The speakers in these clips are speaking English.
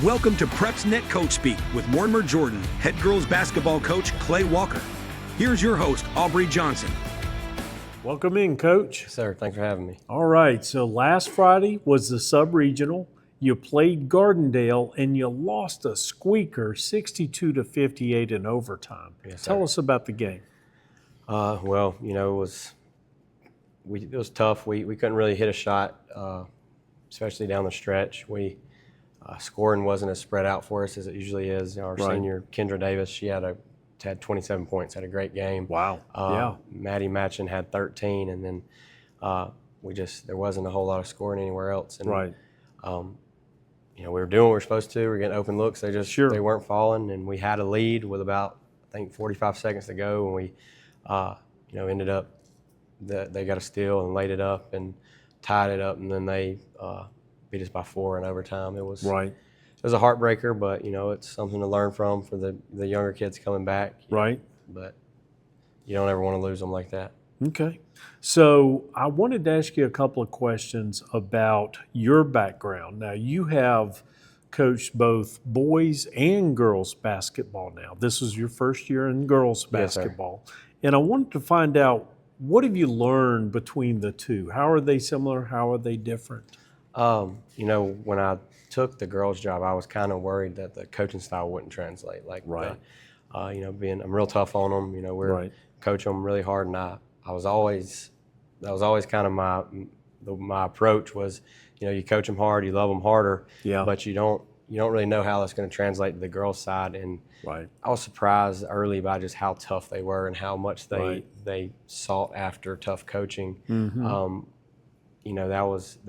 Welcome to PrepsNet Coach Speak with Mortimer Jordan, head girls basketball coach Clay Walker. Here's your host, Aubrey Johnson. Welcome in, Coach. Yes, sir. Thanks for having me. All right, so last Friday was the Subregional. You played Gardendale and you lost a squeaker 62-58 in overtime. Yes, Tell sir. us about the game. Well, you know, it was tough. We couldn't really hit a shot, especially down the stretch. Scoring wasn't as spread out for us as it usually is. Our senior, Kendra Davis, she had 27 points, had a great game. Wow. Yeah. Maddie Matchin had 13, and then there wasn't a whole lot of scoring anywhere else. And, you know, we were doing what we were supposed to. We were getting open looks. They weren't falling, and we had a lead with about, I think, 45 seconds to go, and we, ended up they got a steal and laid it up and tied it up, and then they beat us by 4 in overtime. It was a heartbreaker, but, you know, it's something to learn from for the younger kids coming back. Right. But you don't ever want to lose them like that. Okay. So I wanted to ask you a couple of questions about your background. Now, you have coached both boys and girls basketball now. This is your first year in girls basketball. Yes, sir. And I wanted to find out, what have you learned between the two? How are they similar? How are they different? You know, when I took the girls' job, I was kind of worried that the coaching style wouldn't translate. I'm real tough on them. You know, coach them really hard, and that was always kind of my approach was, you know, you coach them hard, you love them harder, but you don't really know how that's going to translate to the girls' side. And I was surprised early by just how tough they were and how much they sought after tough coaching. Mm-hmm. You know, that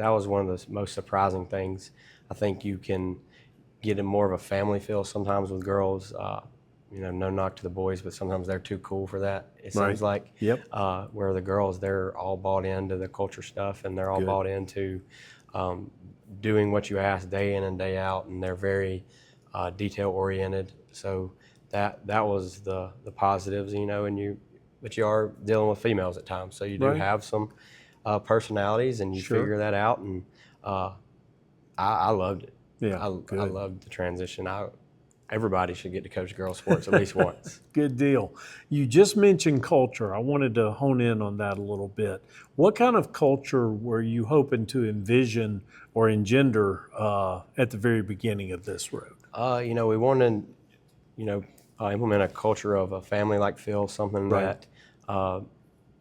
was one of the most surprising things. I think you can get in more of a family feel sometimes with girls. You know, no knock to the boys, but sometimes they're too cool for that, it seems like. Yep. Where the girls, they're all bought into the culture stuff, and they're all bought into doing what you ask day in and day out, and they're very detail-oriented. So that was the positives, you know, but you are dealing with females at times, so you do have some personalities, and you figure that out, and I loved it. Yeah, I loved the transition. Everybody should get to coach girls sports at least once. Good deal. You just mentioned culture. I wanted to hone in on that a little bit. What kind of culture were you hoping to envision or engender at the very beginning of this road? You know, we wanted to, implement a culture of a family-like feel, something that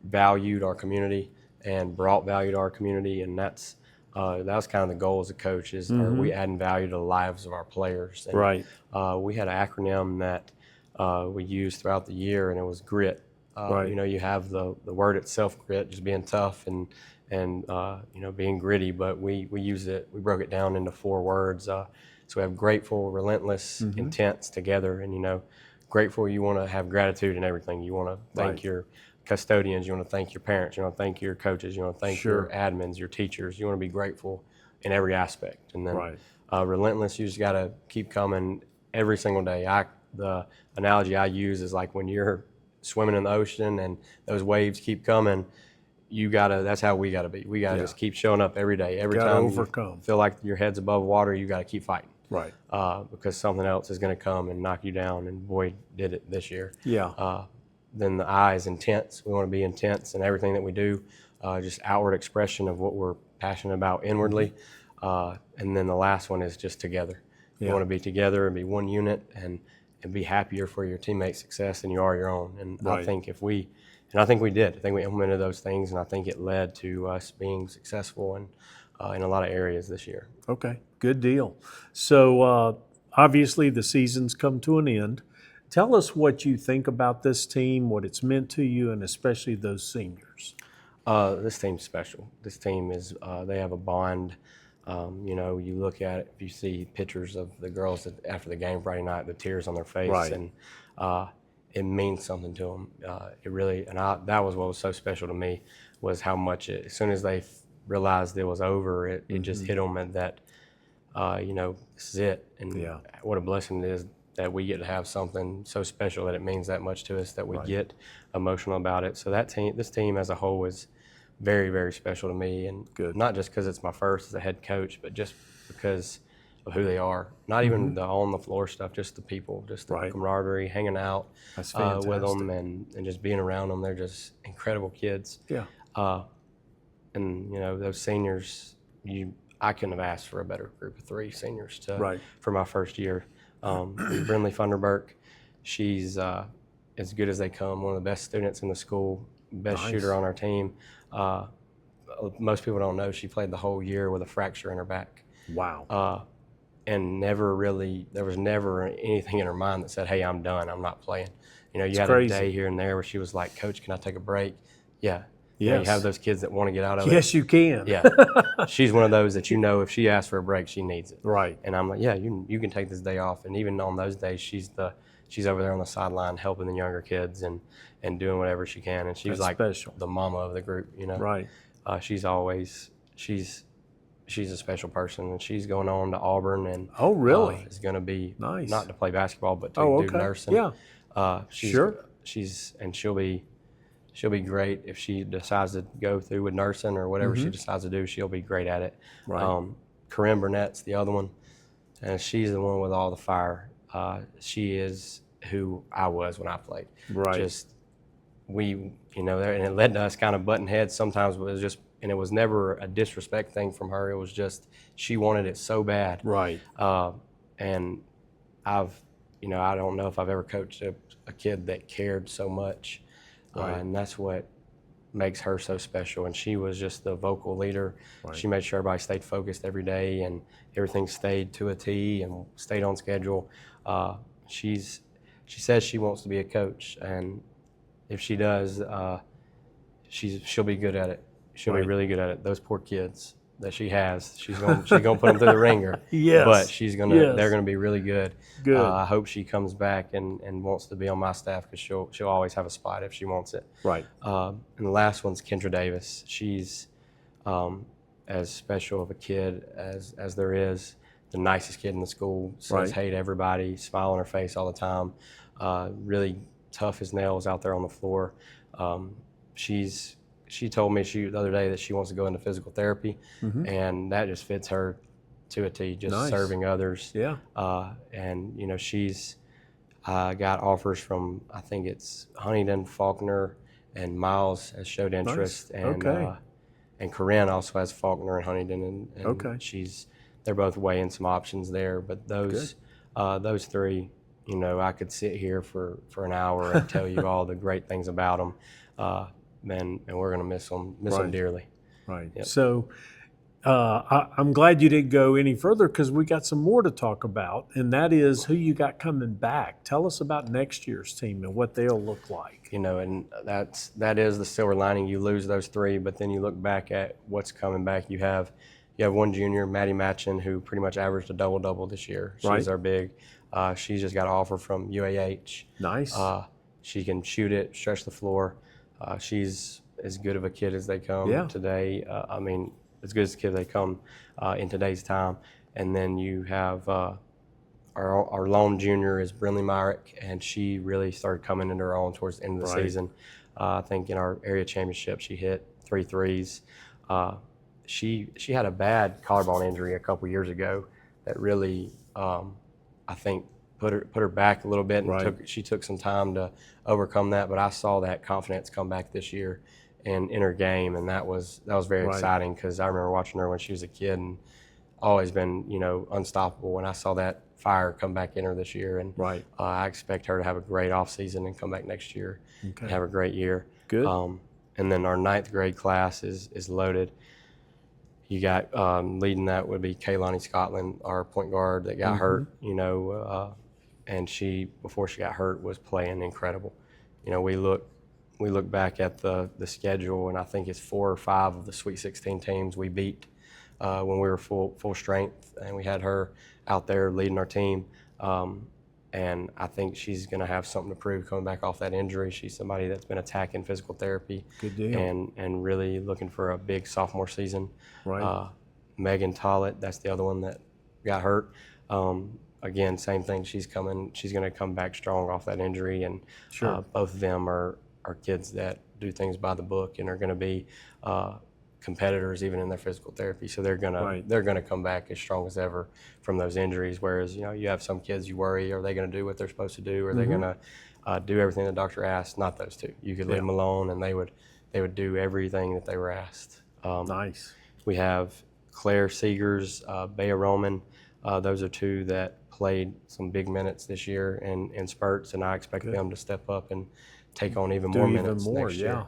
valued our community and brought value to our community, and that was kind of the goal as a coach, is are we adding value to the lives of our players. And, we had an acronym that we used throughout the year, and it was GRIT. You know, you have the word itself, grit, just being tough and being gritty, but we broke it down into 4 words. So we have grateful, relentless, intense together. And, you know, grateful, you want to have gratitude in everything. You want to thank your custodians, you want to thank your parents, you want to thank your coaches, you want to thank your admins, your teachers. You want to be grateful in every aspect. And then relentless, you just got to keep coming every single day. The analogy I use is like when you're swimming in the ocean and those waves keep coming, that's how we got to be. We got to just keep showing up every day. Every time you feel like your head's above water, you got to keep fighting. Because something else is going to come and knock you down, and boy, did it this year. Then the I is intense. We want to be intense in everything that we do, just outward expression of what we're passionate about inwardly. And then the last one is just together. You want to be together and be one unit and be happier for your teammates' success than you are your own. And I think we did. I think we implemented those things, and I think it led to us being successful in a lot of areas this year. Okay, good deal. So obviously the season's come to an end. Tell us what you think about this team, what it's meant to you, and especially those seniors. This team's special. This team is, they have a bond. You know, you look at it, you see pictures of the girls after the game Friday night, the tears on their face, and it means something to them. It really, that was what was so special to me, was how much as soon as they realized it was over, it just hit them that, you know, this is it. And what a blessing it is that we get to have something so special that it means that much to us, that we get emotional about it. So this team as a whole is very, very special to me, and not just because it's my first as a head coach, but just because of who they are. Not even the on the floor stuff, just the people, just the camaraderie, hanging out That's with fantastic. them and just being around them. They're just incredible kids. Yeah. And those seniors, I couldn't have asked for a better group of 3 seniors for my first year. Brinley Funderburk, she's as good as they come, one of the best students in the school, best shooter on our team. Most people don't know she played the whole year with a fracture in her back. Wow. And there was never anything in her mind that said, hey, I'm done, I'm not playing. You had crazy. a day here and there where she was like, Coach, can I take a break? Yeah. Yes. You have those kids that want to get out of it. Yes, you can. Yeah. She's one of those that if she asks for a break, she needs it. Right. And I'm like, yeah, you can take this day off. And even on those days, she's over there on the sideline helping the younger kids and doing whatever she can. And she's like special. The mama of the group, Right. She's a special person, and she's going on to Auburn and oh, really? Is going to be nice. Not to play basketball, but to do nursing. Yeah. She'll be great if she decides to go through with nursing or whatever she decides to do. She'll be great at it. Right. Corinne Burnett's the other one, and she's the one with all the fire. She is who I was when I played. Right. And it led to us kind of butting heads sometimes, but it was never a disrespect thing from her. It was just she wanted it so bad. Right. And I don't know if I've ever coached a kid that cared so much. Right. And that's what makes her so special. And she was just the vocal leader. Right. She made sure everybody stayed focused every day and everything stayed to a T and stayed on schedule. She says she wants to be a coach, and if she does, she'll be good at it. She'll be really good at it. Those poor kids that she has, she's gonna put them through the ringer. Yes. But they're gonna be really good. Good. I hope she comes back and wants to be on my staff, because she'll always have a spot if she wants it. Right. And the last one's Kendra Davis. She's as special of a kid as there is. The nicest kid in the school. Says hey to everybody. Smile on her face all the time. Really tough as nails out there on the floor. She told me the other day that she wants to go into physical therapy, and that just fits her to a T, just serving others. Yeah. And she's got offers from, I think it's Huntington, Faulkner, and Miles has showed interest. Nice. And and Corinne also has Faulkner and Huntington, and they're both weighing some options there. But those 3, I could sit here for an hour and tell you all the great things about them. And we're going to miss them dearly. Right. Yep. So I'm glad you didn't go any further, because we got some more to talk about, and that is who you got coming back. Tell us about next year's team and what they'll look like. And that is the silver lining. You lose those 3, but then you look back at what's coming back. You have one junior, Maddie Matchin, who pretty much averaged a double-double this year. She's our big. She's just got an offer from UAH. Nice. She can shoot it, stretch the floor. She's as good of a kid as they come today. As good as a kid they come in today's time. And then you have our lone junior is Brinley Myrick, and she really started coming into her own towards the end of the season. I think in our area championship she hit 3 threes. She had a bad collarbone injury a couple years ago that really I think put her back a little bit, and she took some time to overcome that. But I saw that confidence come back this year and in her game, and that was very exciting, because I remember watching her when she was a kid and always been unstoppable. And I saw that fire come back in her this year, and I expect her to have a great off season and come back next year and have a great year. Good. And then our 9th grade class is loaded. You got leading that would be Kaylani Scotland, our point guard that got hurt. And she, before she got hurt, was playing incredible. We look back at the schedule, and I think it's 4 or 5 of the Sweet 16 teams we beat when we were full strength, and we had her out there leading our team. And I think she's going to have something to prove coming back off that injury. She's somebody that's been attacking physical therapy. Good deal. And really looking for a big sophomore season. Right. Megan Tollett, that's the other one that got hurt. Again, same thing. She's going to come back strong off that injury. And both of them are kids that do things by the book and are going to be competitors even in their physical therapy. So they're gonna come back as strong as ever from those injuries. Whereas you have some kids you worry, are they going to do what they're supposed to do? Are they going to do everything the doctor asked? Not those two. You could leave them alone, and they would do everything that they were asked. Nice. We have Claire Seegers, Bea Roman. Those are two that played some big minutes this year in spurts, and I expect them to step up and take on even more minutes next year.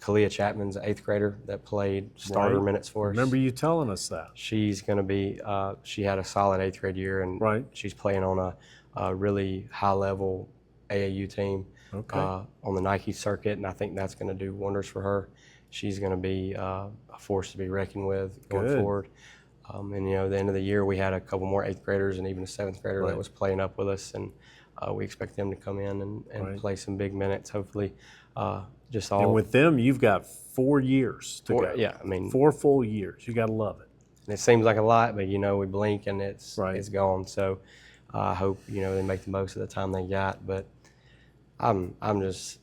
Kalia Chapman's an 8th grader that played starter minutes for us. Remember you telling us that. She's going to be, she had a solid 8th grade year, and she's playing on a really high-level AAU team on the Nike circuit, and I think that's going to do wonders for her. She's going to be a force to be reckoned with going forward. And at the end of the year, we had a couple more 8th graders and even a 7th grader that was playing up with us, and we expect them to come in and play some big minutes, hopefully. And with them, you've got 4 years to go. Yeah, I mean 4 full years. You got to love it. And it seems like a lot, but we blink and it's gone. So I hope they make the most of the time they got. But I'm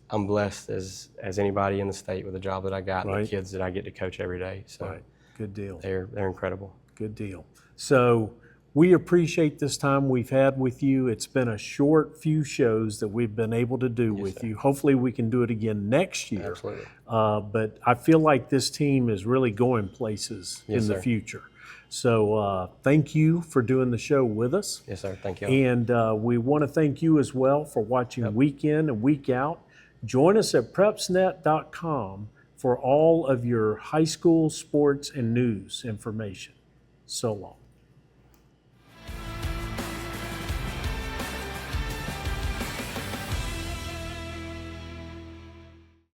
blessed as anybody in the state with the job that I got and the kids that I get to coach every day. So good deal. They're incredible. Good deal. So we appreciate this time we've had with you. It's been a short few shows that we've been able to do with you. Hopefully we can do it again next year. Absolutely. But I feel like this team is really going places in the future. So thank you for doing the show with us. Yes, sir. Thank you. And we want to thank you as well for watching week in and week out. Join us at PrepsNet.com for all of your high school sports and news information. So long.